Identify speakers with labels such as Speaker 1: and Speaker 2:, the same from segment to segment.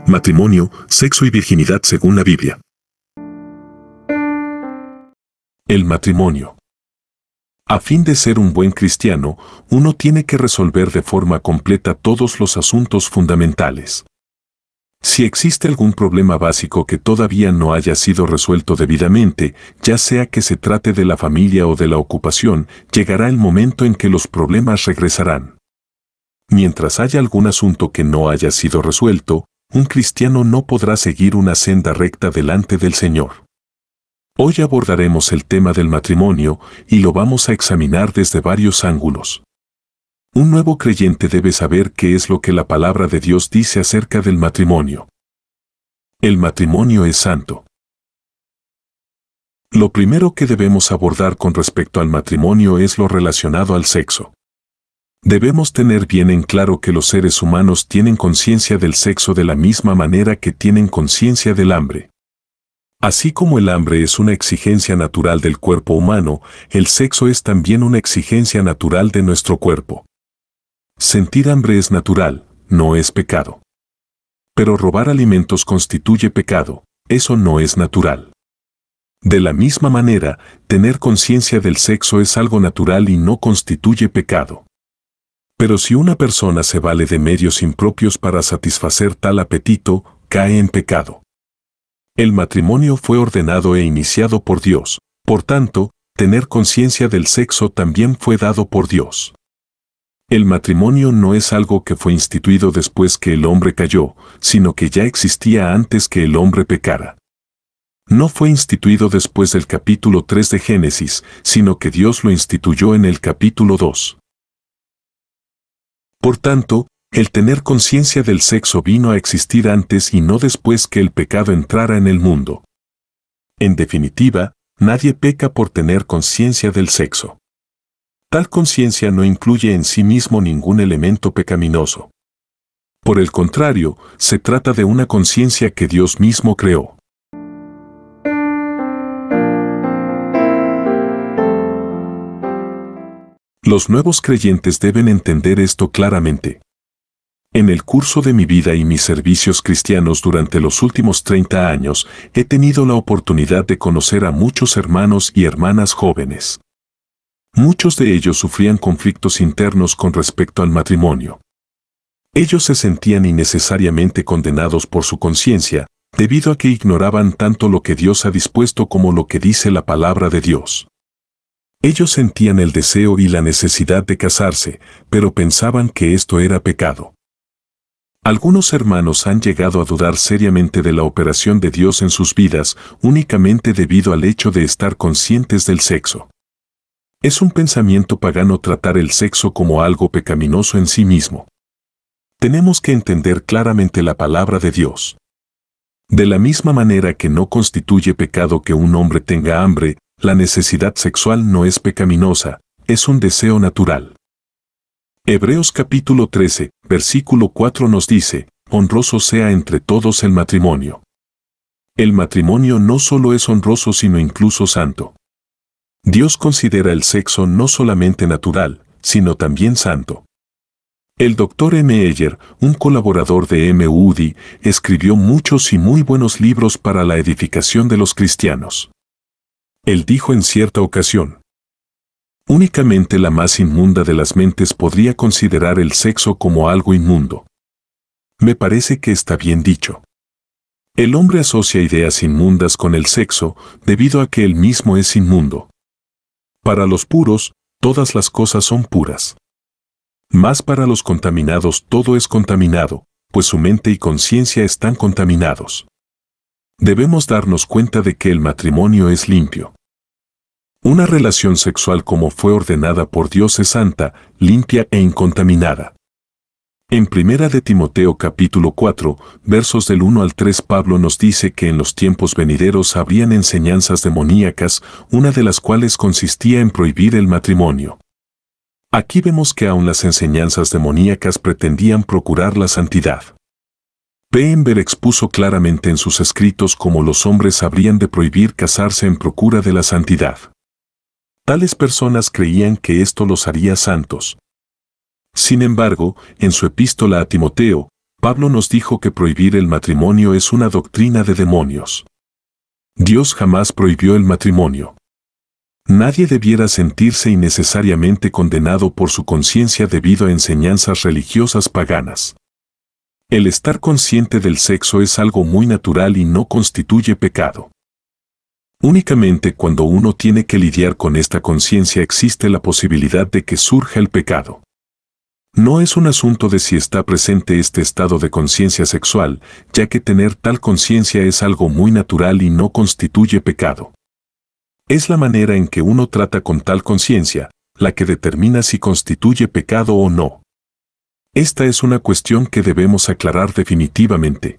Speaker 1: Matrimonio, sexo y virginidad según la Biblia. El matrimonio. A fin de ser un buen cristiano, uno tiene que resolver de forma completa todos los asuntos fundamentales. Si existe algún problema básico que todavía no haya sido resuelto debidamente, ya sea que se trate de la familia o de la ocupación, llegará el momento en que los problemas regresarán. Mientras haya algún asunto que no haya sido resuelto, un cristiano no podrá seguir una senda recta delante del Señor. Hoy abordaremos el tema del matrimonio y lo vamos a examinar desde varios ángulos. Un nuevo creyente debe saber qué es lo que la palabra de Dios dice acerca del matrimonio. El matrimonio es santo. Lo primero que debemos abordar con respecto al matrimonio es lo relacionado al sexo. Debemos tener bien en claro que los seres humanos tienen conciencia del sexo de la misma manera que tienen conciencia del hambre. Así como el hambre es una exigencia natural del cuerpo humano, el sexo es también una exigencia natural de nuestro cuerpo. Sentir hambre es natural, no es pecado. Pero robar alimentos constituye pecado, eso no es natural. De la misma manera, tener conciencia del sexo es algo natural y no constituye pecado. Pero si una persona se vale de medios impropios para satisfacer tal apetito, cae en pecado. El matrimonio fue ordenado e iniciado por Dios, por tanto, tener conciencia del sexo también fue dado por Dios. El matrimonio no es algo que fue instituido después que el hombre cayó, sino que ya existía antes que el hombre pecara. No fue instituido después del capítulo 3 de Génesis, sino que Dios lo instituyó en el capítulo 2. Por tanto, el tener conciencia del sexo vino a existir antes y no después que el pecado entrara en el mundo. En definitiva, nadie peca por tener conciencia del sexo. Tal conciencia no incluye en sí mismo ningún elemento pecaminoso. Por el contrario, se trata de una conciencia que Dios mismo creó. Los nuevos creyentes deben entender esto claramente. En el curso de mi vida y mis servicios cristianos durante los últimos 30 años, he tenido la oportunidad de conocer a muchos hermanos y hermanas jóvenes. Muchos de ellos sufrían conflictos internos con respecto al matrimonio. Ellos se sentían innecesariamente condenados por su conciencia, debido a que ignoraban tanto lo que Dios ha dispuesto como lo que dice la palabra de Dios. Ellos sentían el deseo y la necesidad de casarse, pero pensaban que esto era pecado. Algunos hermanos han llegado a dudar seriamente de la operación de Dios en sus vidas únicamente debido al hecho de estar conscientes del sexo. Es un pensamiento pagano tratar el sexo como algo pecaminoso en sí mismo. Tenemos que entender claramente la palabra de Dios. De la misma manera que no constituye pecado que un hombre tenga hambre, la necesidad sexual no es pecaminosa, es un deseo natural. Hebreos capítulo 13, versículo 4 nos dice, honroso sea entre todos el matrimonio. El matrimonio no solo es honroso sino incluso santo. Dios considera el sexo no solamente natural, sino también santo. El Dr. M. Eyer, un colaborador de M. Moody, escribió muchos y muy buenos libros para la edificación de los cristianos. Él dijo en cierta ocasión, únicamente la más inmunda de las mentes podría considerar el sexo como algo inmundo. Me parece que está bien dicho. El hombre asocia ideas inmundas con el sexo debido a que él mismo es inmundo. Para los puros, todas las cosas son puras. Mas para los contaminados todo es contaminado, pues su mente y conciencia están contaminados. Debemos darnos cuenta de que el matrimonio es limpio. Una relación sexual como fue ordenada por Dios es santa, limpia e incontaminada. En 1 de Timoteo capítulo 4, versos del 1 al 3 Pablo nos dice que en los tiempos venideros habrían enseñanzas demoníacas, una de las cuales consistía en prohibir el matrimonio. Aquí vemos que aún las enseñanzas demoníacas pretendían procurar la santidad. Pember expuso claramente en sus escritos cómo los hombres habrían de prohibir casarse en procura de la santidad. Tales personas creían que esto los haría santos. Sin embargo, en su epístola a Timoteo, Pablo nos dijo que prohibir el matrimonio es una doctrina de demonios. Dios jamás prohibió el matrimonio. Nadie debiera sentirse innecesariamente condenado por su conciencia debido a enseñanzas religiosas paganas. El estar consciente del sexo es algo muy natural y no constituye pecado. Únicamente cuando uno tiene que lidiar con esta conciencia existe la posibilidad de que surja el pecado. No es un asunto de si está presente este estado de conciencia sexual, ya que tener tal conciencia es algo muy natural y no constituye pecado. Es la manera en que uno trata con tal conciencia, la que determina si constituye pecado o no. Esta es una cuestión que debemos aclarar definitivamente.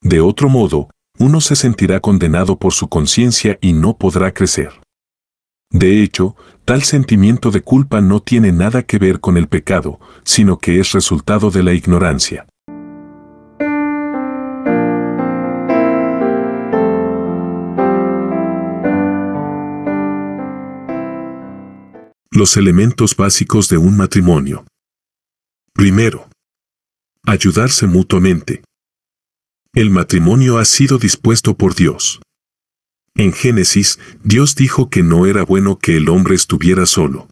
Speaker 1: De otro modo, uno se sentirá condenado por su conciencia y no podrá crecer. De hecho, tal sentimiento de culpa no tiene nada que ver con el pecado, sino que es resultado de la ignorancia. Los elementos básicos de un matrimonio. Primero, ayudarse mutuamente. El matrimonio ha sido dispuesto por Dios. En Génesis, Dios dijo que no era bueno que el hombre estuviera solo.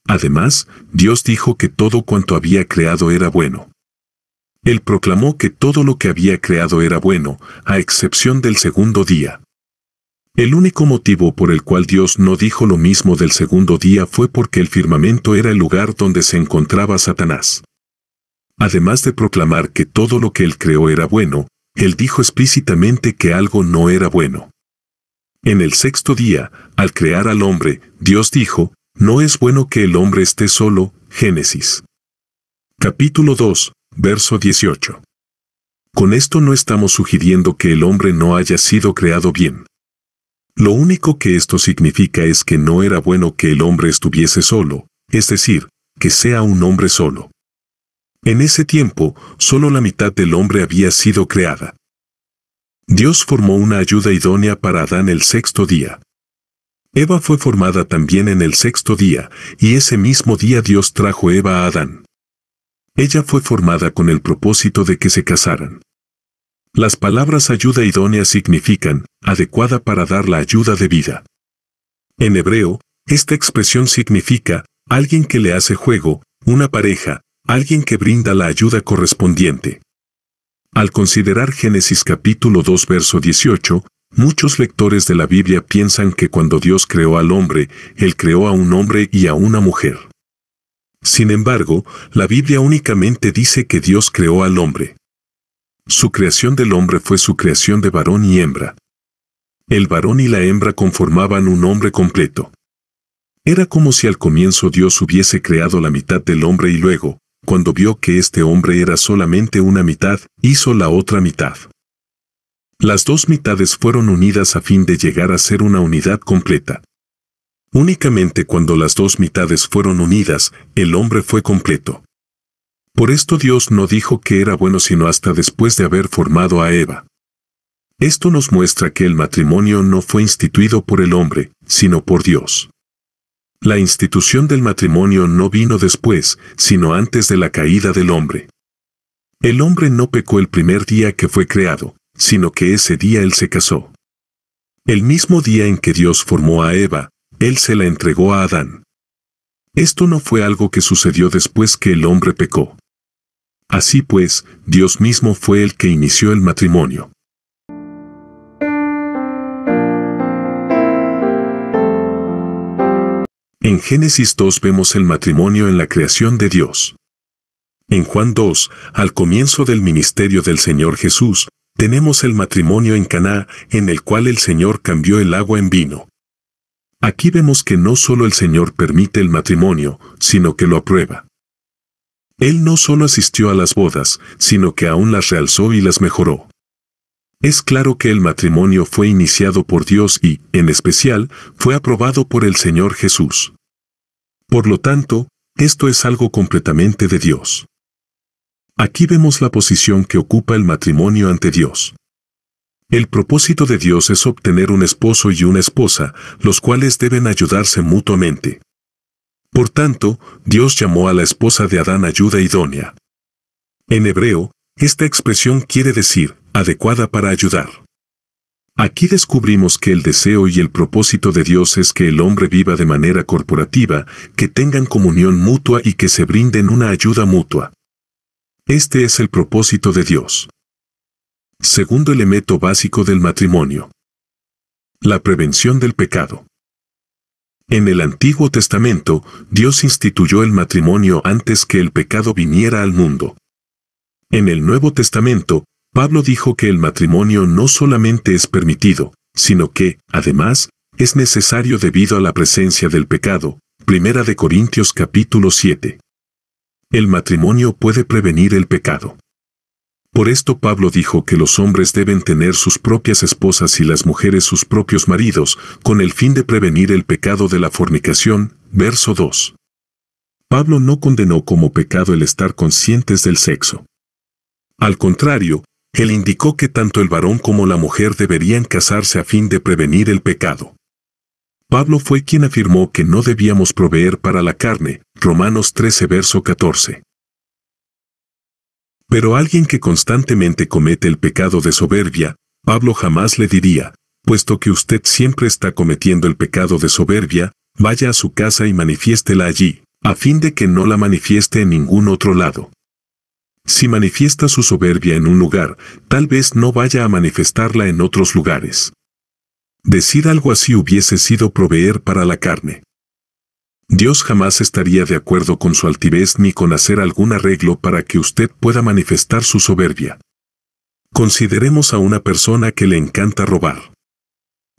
Speaker 1: Además, Dios dijo que todo cuanto había creado era bueno. Él proclamó que todo lo que había creado era bueno, a excepción del segundo día. El único motivo por el cual Dios no dijo lo mismo del segundo día fue porque el firmamento era el lugar donde se encontraba Satanás. Además de proclamar que todo lo que Él creó era bueno, Él dijo explícitamente que algo no era bueno. En el sexto día, al crear al hombre, Dios dijo, no es bueno que el hombre esté solo, Génesis. Capítulo 2, verso 18. Con esto no estamos sugiriendo que el hombre no haya sido creado bien. Lo único que esto significa es que no era bueno que el hombre estuviese solo, es decir, que sea un hombre solo. En ese tiempo, solo la mitad del hombre había sido creada. Dios formó una ayuda idónea para Adán el sexto día. Eva fue formada también en el sexto día, y ese mismo día Dios trajo Eva a Adán. Ella fue formada con el propósito de que se casaran. Las palabras ayuda idónea significan, adecuada para dar la ayuda debida. En hebreo, esta expresión significa, alguien que le hace juego, una pareja, alguien que brinda la ayuda correspondiente. Al considerar Génesis capítulo 2 verso 18, muchos lectores de la Biblia piensan que cuando Dios creó al hombre, Él creó a un hombre y a una mujer. Sin embargo, la Biblia únicamente dice que Dios creó al hombre. Su creación del hombre fue su creación de varón y hembra. El varón y la hembra conformaban un hombre completo. Era como si al comienzo Dios hubiese creado la mitad del hombre y luego, cuando vio que este hombre era solamente una mitad, hizo la otra mitad. Las dos mitades fueron unidas a fin de llegar a ser una unidad completa. Únicamente cuando las dos mitades fueron unidas, el hombre fue completo. Por esto Dios no dijo que era bueno sino hasta después de haber formado a Eva. Esto nos muestra que el matrimonio no fue instituido por el hombre, sino por Dios. La institución del matrimonio no vino después, sino antes de la caída del hombre. El hombre no pecó el primer día que fue creado, sino que ese día él se casó. El mismo día en que Dios formó a Eva, él se la entregó a Adán. Esto no fue algo que sucedió después que el hombre pecó. Así pues, Dios mismo fue el que inició el matrimonio. En Génesis 2 vemos el matrimonio en la creación de Dios. En Juan 2, al comienzo del ministerio del Señor Jesús, tenemos el matrimonio en Caná, en el cual el Señor cambió el agua en vino. Aquí vemos que no solo el Señor permite el matrimonio, sino que lo aprueba. Él no solo asistió a las bodas, sino que aún las realzó y las mejoró. Es claro que el matrimonio fue iniciado por Dios y, en especial, fue aprobado por el Señor Jesús. Por lo tanto, esto es algo completamente de Dios. Aquí vemos la posición que ocupa el matrimonio ante Dios. El propósito de Dios es obtener un esposo y una esposa, los cuales deben ayudarse mutuamente. Por tanto, Dios llamó a la esposa de Adán ayuda idónea. En hebreo, esta expresión quiere decir, adecuada para ayudar. Aquí descubrimos que el deseo y el propósito de Dios es que el hombre viva de manera corporativa, que tengan comunión mutua y que se brinden una ayuda mutua. Este es el propósito de Dios. Segundo elemento básico del matrimonio. La prevención del pecado. En el Antiguo Testamento, Dios instituyó el matrimonio antes que el pecado viniera al mundo. En el Nuevo Testamento, Pablo dijo que el matrimonio no solamente es permitido, sino que, además, es necesario debido a la presencia del pecado. Primera de Corintios capítulo 7. El matrimonio puede prevenir el pecado. Por esto Pablo dijo que los hombres deben tener sus propias esposas y las mujeres sus propios maridos, con el fin de prevenir el pecado de la fornicación. Verso 2. Pablo no condenó como pecado el estar conscientes del sexo. Al contrario, él indicó que tanto el varón como la mujer deberían casarse a fin de prevenir el pecado. Pablo fue quien afirmó que no debíamos proveer para la carne, Romanos 13 verso 14. Pero alguien que constantemente comete el pecado de soberbia, Pablo jamás le diría, puesto que usted siempre está cometiendo el pecado de soberbia, vaya a su casa y manifiéstela allí, a fin de que no la manifieste en ningún otro lado. Si manifiesta su soberbia en un lugar, tal vez no vaya a manifestarla en otros lugares. Decir algo así hubiese sido proveer para la carne. Dios jamás estaría de acuerdo con su altivez ni con hacer algún arreglo para que usted pueda manifestar su soberbia. Consideremos a una persona que le encanta robar.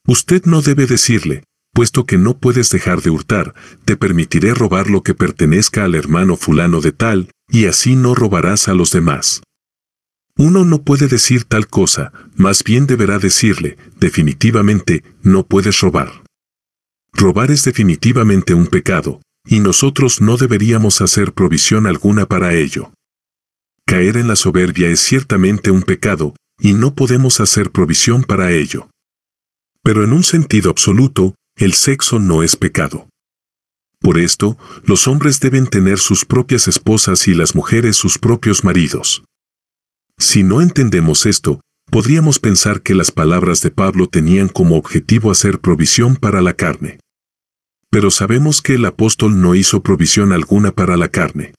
Speaker 1: Usted no debe decirle, puesto que no puedes dejar de hurtar, te permitiré robar lo que pertenezca al hermano fulano de tal, y así no robarás a los demás. Uno no puede decir tal cosa, más bien deberá decirle, definitivamente, no puedes robar. Robar es definitivamente un pecado, y nosotros no deberíamos hacer provisión alguna para ello. Caer en la soberbia es ciertamente un pecado, y no podemos hacer provisión para ello. Pero en un sentido absoluto, el sexo no es pecado. Por esto, los hombres deben tener sus propias esposas y las mujeres sus propios maridos. Si no entendemos esto, podríamos pensar que las palabras de Pablo tenían como objetivo hacer provisión para la carne. Pero sabemos que el apóstol no hizo provisión alguna para la carne.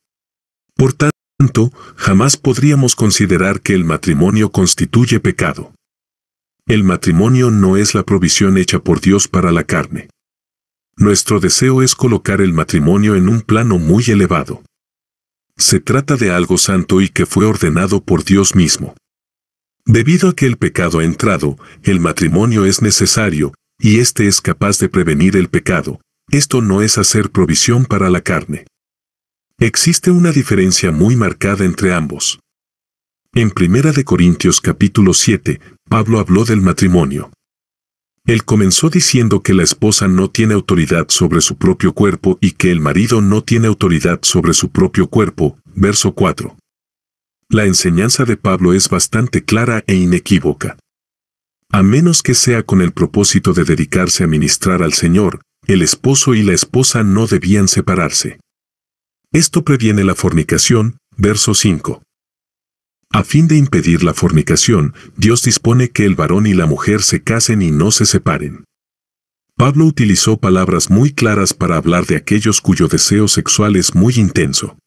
Speaker 1: Por tanto, jamás podríamos considerar que el matrimonio constituye pecado. El matrimonio no es la provisión hecha por Dios para la carne. Nuestro deseo es colocar el matrimonio en un plano muy elevado. Se trata de algo santo y que fue ordenado por Dios mismo. Debido a que el pecado ha entrado, el matrimonio es necesario, y éste es capaz de prevenir el pecado. Esto no es hacer provisión para la carne. Existe una diferencia muy marcada entre ambos. En 1 de Corintios capítulo 7, Pablo habló del matrimonio. Él comenzó diciendo que la esposa no tiene autoridad sobre su propio cuerpo y que el marido no tiene autoridad sobre su propio cuerpo, verso 4. La enseñanza de Pablo es bastante clara e inequívoca. A menos que sea con el propósito de dedicarse a ministrar al Señor, el esposo y la esposa no debían separarse. Esto previene la fornicación, verso 5. A fin de impedir la fornicación, Dios dispone que el varón y la mujer se casen y no se separen. Pablo utilizó palabras muy claras para hablar de aquellos cuyo deseo sexual es muy intenso.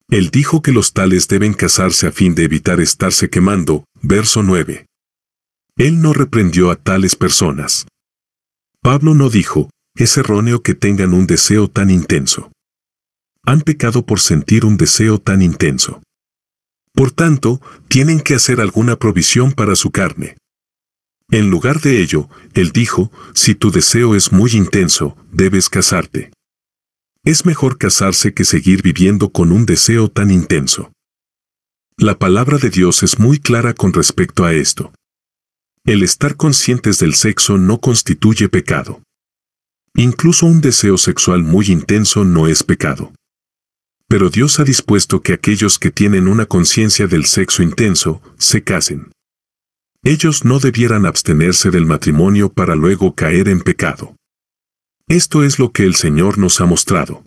Speaker 1: Él dijo que los tales deben casarse a fin de evitar estarse quemando, verso 9. Él no reprendió a tales personas. Pablo no dijo, es erróneo que tengan un deseo tan intenso. Han pecado por sentir un deseo tan intenso. Por tanto, tienen que hacer alguna provisión para su carne. En lugar de ello, él dijo, si tu deseo es muy intenso, debes casarte. Es mejor casarse que seguir viviendo con un deseo tan intenso. La palabra de Dios es muy clara con respecto a esto. El estar conscientes del sexo no constituye pecado. Incluso un deseo sexual muy intenso no es pecado. Pero Dios ha dispuesto que aquellos que tienen una conciencia del sexo intenso, se casen. Ellos no debieran abstenerse del matrimonio para luego caer en pecado. Esto es lo que el Señor nos ha mostrado.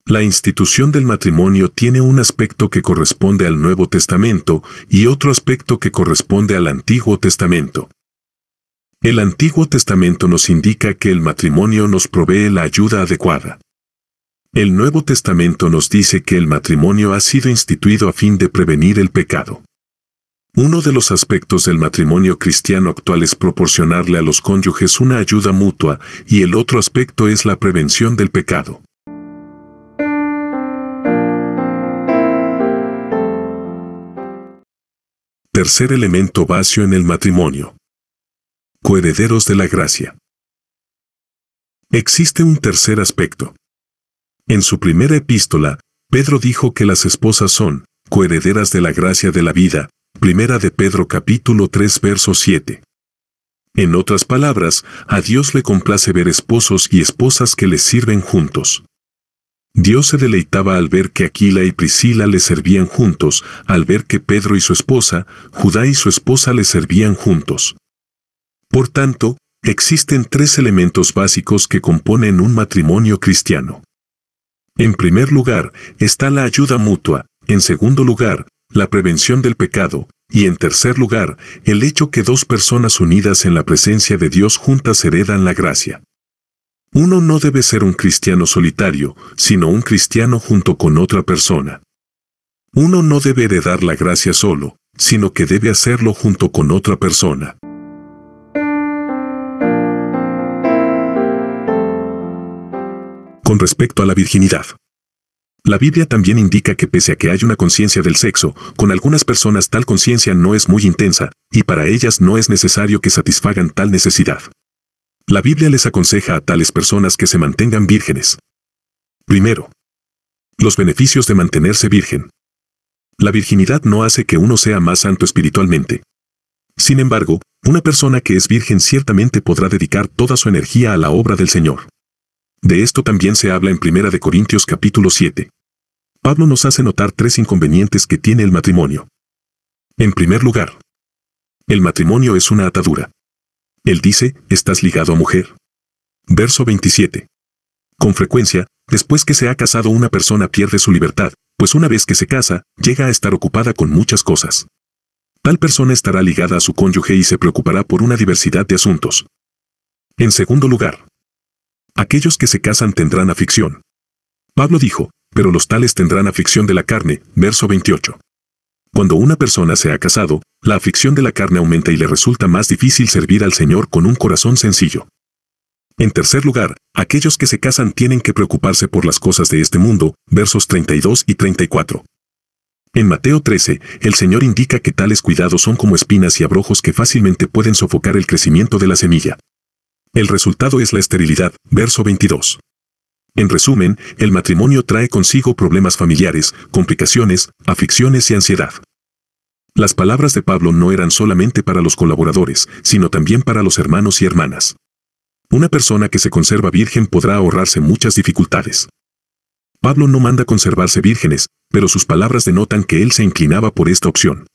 Speaker 1: La institución del matrimonio tiene un aspecto que corresponde al Nuevo Testamento y otro aspecto que corresponde al Antiguo Testamento. El Antiguo Testamento nos indica que el matrimonio nos provee la ayuda adecuada. El Nuevo Testamento nos dice que el matrimonio ha sido instituido a fin de prevenir el pecado. Uno de los aspectos del matrimonio cristiano actual es proporcionarle a los cónyuges una ayuda mutua y el otro aspecto es la prevención del pecado. Tercer elemento básico en el matrimonio. Coherederos de la gracia. Existe un tercer aspecto. En su primera epístola, Pedro dijo que las esposas son coherederas de la gracia de la vida, Primera de Pedro capítulo 3 verso 7. En otras palabras, a Dios le complace ver esposos y esposas que le sirven juntos. Dios se deleitaba al ver que Aquila y Priscila le servían juntos, al ver que Pedro y su esposa, Judá y su esposa le servían juntos. Por tanto, existen tres elementos básicos que componen un matrimonio cristiano. En primer lugar, está la ayuda mutua, en segundo lugar, la prevención del pecado, y en tercer lugar, el hecho que dos personas unidas en la presencia de Dios juntas heredan la gracia. Uno no debe ser un cristiano solitario, sino un cristiano junto con otra persona. Uno no debe heredar la gracia solo, sino que debe hacerlo junto con otra persona. Con respecto a la virginidad. La Biblia también indica que pese a que hay una conciencia del sexo, con algunas personas tal conciencia no es muy intensa, y para ellas no es necesario que satisfagan tal necesidad. La Biblia les aconseja a tales personas que se mantengan vírgenes. Primero, los beneficios de mantenerse virgen. La virginidad no hace que uno sea más santo espiritualmente. Sin embargo, una persona que es virgen ciertamente podrá dedicar toda su energía a la obra del Señor. De esto también se habla en 1 de Corintios capítulo 7. Pablo nos hace notar tres inconvenientes que tiene el matrimonio. En primer lugar, el matrimonio es una atadura. Él dice, estás ligado a mujer. Verso 27. Con frecuencia, después que se ha casado una persona pierde su libertad, pues una vez que se casa, llega a estar ocupada con muchas cosas. Tal persona estará ligada a su cónyuge y se preocupará por una diversidad de asuntos. En segundo lugar, aquellos que se casan tendrán aflicción. Pablo dijo, pero los tales tendrán aflicción de la carne, verso 28. Cuando una persona se ha casado, la aflicción de la carne aumenta y le resulta más difícil servir al Señor con un corazón sencillo. En tercer lugar, aquellos que se casan tienen que preocuparse por las cosas de este mundo, versos 32 y 34. En Mateo 13, el Señor indica que tales cuidados son como espinas y abrojos que fácilmente pueden sofocar el crecimiento de la semilla. El resultado es la esterilidad, verso 22. En resumen, el matrimonio trae consigo problemas familiares, complicaciones, aflicciones y ansiedad. Las palabras de Pablo no eran solamente para los colaboradores, sino también para los hermanos y hermanas. Una persona que se conserva virgen podrá ahorrarse muchas dificultades. Pablo no manda conservarse vírgenes, pero sus palabras denotan que él se inclinaba por esta opción.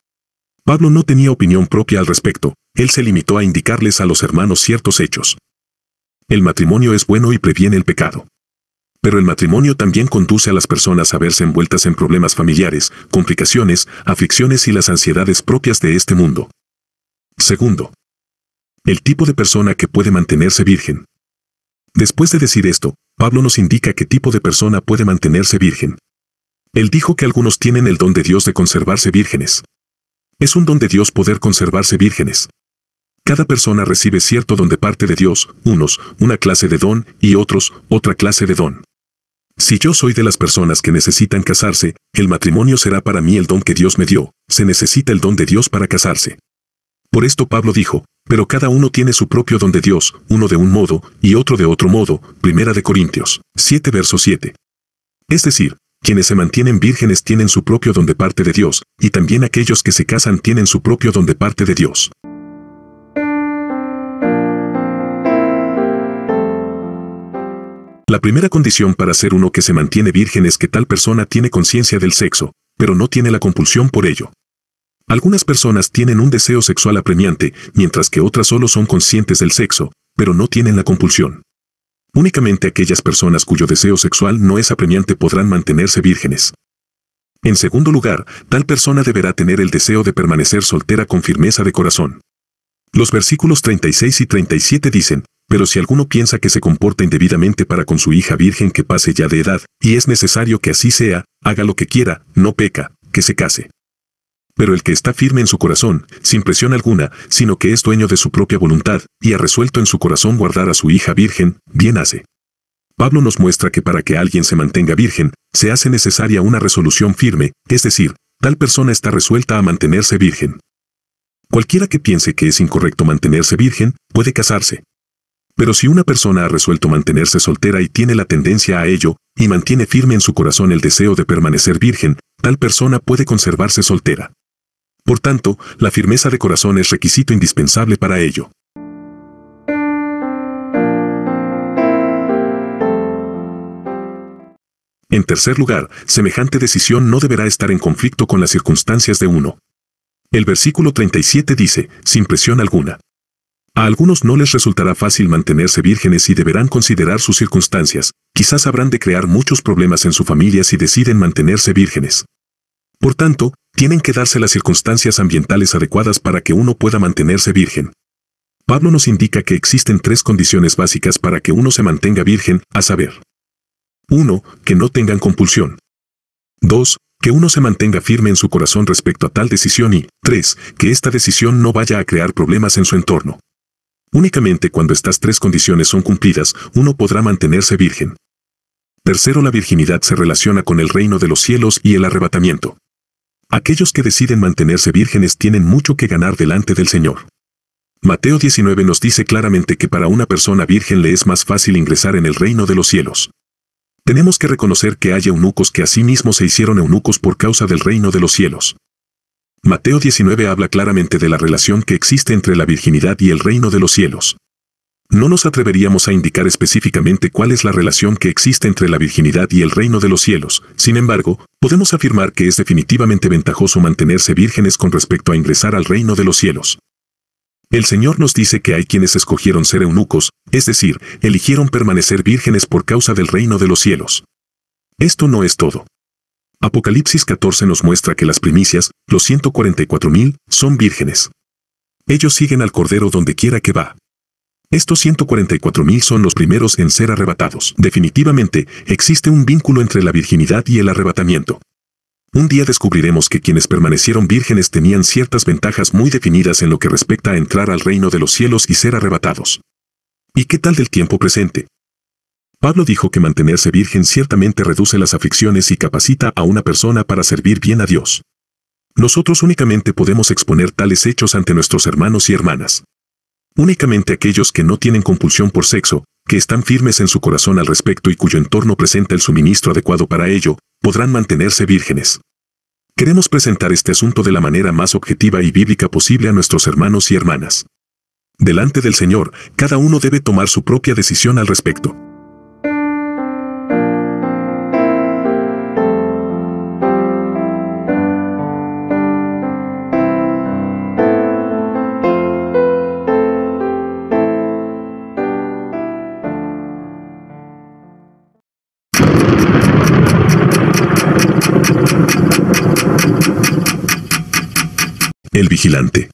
Speaker 1: Pablo no tenía opinión propia al respecto, él se limitó a indicarles a los hermanos ciertos hechos. El matrimonio es bueno y previene el pecado. Pero el matrimonio también conduce a las personas a verse envueltas en problemas familiares, complicaciones, aflicciones y las ansiedades propias de este mundo. Segundo, el tipo de persona que puede mantenerse virgen. Después de decir esto, Pablo nos indica qué tipo de persona puede mantenerse virgen. Él dijo que algunos tienen el don de Dios de conservarse vírgenes. Es un don de Dios poder conservarse vírgenes. Cada persona recibe cierto don de parte de Dios, unos, una clase de don, y otros, otra clase de don. Si yo soy de las personas que necesitan casarse, el matrimonio será para mí el don que Dios me dio, se necesita el don de Dios para casarse. Por esto Pablo dijo, pero cada uno tiene su propio don de Dios, uno de un modo, y otro de otro modo, 1 de Corintios 7 verso 7. Es decir, quienes se mantienen vírgenes tienen su propio don de parte de Dios, y también aquellos que se casan tienen su propio don de parte de Dios. La primera condición para ser uno que se mantiene virgen es que tal persona tiene conciencia del sexo, pero no tiene la compulsión por ello. Algunas personas tienen un deseo sexual apremiante, mientras que otras solo son conscientes del sexo, pero no tienen la compulsión. Únicamente aquellas personas cuyo deseo sexual no es apremiante podrán mantenerse vírgenes. En segundo lugar, tal persona deberá tener el deseo de permanecer soltera con firmeza de corazón. Los versículos 36 y 37 dicen, pero si alguno piensa que se comporta indebidamente para con su hija virgen que pase ya de edad, y es necesario que así sea, haga lo que quiera, no peca, que se case. Pero el que está firme en su corazón, sin presión alguna, sino que es dueño de su propia voluntad, y ha resuelto en su corazón guardar a su hija virgen, bien hace. Pablo nos muestra que para que alguien se mantenga virgen, se hace necesaria una resolución firme, es decir, tal persona está resuelta a mantenerse virgen. Cualquiera que piense que es incorrecto mantenerse virgen, puede casarse. Pero si una persona ha resuelto mantenerse soltera y tiene la tendencia a ello, y mantiene firme en su corazón el deseo de permanecer virgen, tal persona puede conservarse soltera. Por tanto, la firmeza de corazón es requisito indispensable para ello. En tercer lugar, semejante decisión no deberá estar en conflicto con las circunstancias de uno. El versículo 37 dice, sin presión alguna. A algunos no les resultará fácil mantenerse vírgenes y deberán considerar sus circunstancias, quizás habrán de crear muchos problemas en su familia si deciden mantenerse vírgenes. Por tanto, tienen que darse las circunstancias ambientales adecuadas para que uno pueda mantenerse virgen. Pablo nos indica que existen 3 condiciones básicas para que uno se mantenga virgen, a saber. 1. Que no tengan compulsión. 2. Que uno se mantenga firme en su corazón respecto a tal decisión y, 3. Que esta decisión no vaya a crear problemas en su entorno. Únicamente cuando estas 3 condiciones son cumplidas, uno podrá mantenerse virgen. Tercero, la virginidad se relaciona con el reino de los cielos y el arrebatamiento. Aquellos que deciden mantenerse vírgenes tienen mucho que ganar delante del Señor. Mateo 19 nos dice claramente que para una persona virgen le es más fácil ingresar en el reino de los cielos. Tenemos que reconocer que hay eunucos que asimismo se hicieron eunucos por causa del reino de los cielos. Mateo 19 habla claramente de la relación que existe entre la virginidad y el reino de los cielos. No nos atreveríamos a indicar específicamente cuál es la relación que existe entre la virginidad y el reino de los cielos, sin embargo, podemos afirmar que es definitivamente ventajoso mantenerse vírgenes con respecto a ingresar al reino de los cielos. El Señor nos dice que hay quienes escogieron ser eunucos, es decir, eligieron permanecer vírgenes por causa del reino de los cielos. Esto no es todo. Apocalipsis 14 nos muestra que las primicias, los 144,000, son vírgenes. Ellos siguen al Cordero donde quiera que va. Estos 144,000 son los primeros en ser arrebatados. Definitivamente, existe un vínculo entre la virginidad y el arrebatamiento. Un día descubriremos que quienes permanecieron vírgenes tenían ciertas ventajas muy definidas en lo que respecta a entrar al reino de los cielos y ser arrebatados. ¿Y qué tal del tiempo presente? Pablo dijo que mantenerse virgen ciertamente reduce las aflicciones y capacita a una persona para servir bien a Dios. Nosotros únicamente podemos exponer tales hechos ante nuestros hermanos y hermanas. Únicamente aquellos que no tienen compulsión por sexo, que están firmes en su corazón al respecto y cuyo entorno presenta el suministro adecuado para ello, podrán mantenerse vírgenes. Queremos presentar este asunto de la manera más objetiva y bíblica posible a nuestros hermanos y hermanas. Delante del Señor, cada uno debe tomar su propia decisión al respecto. El vigilante.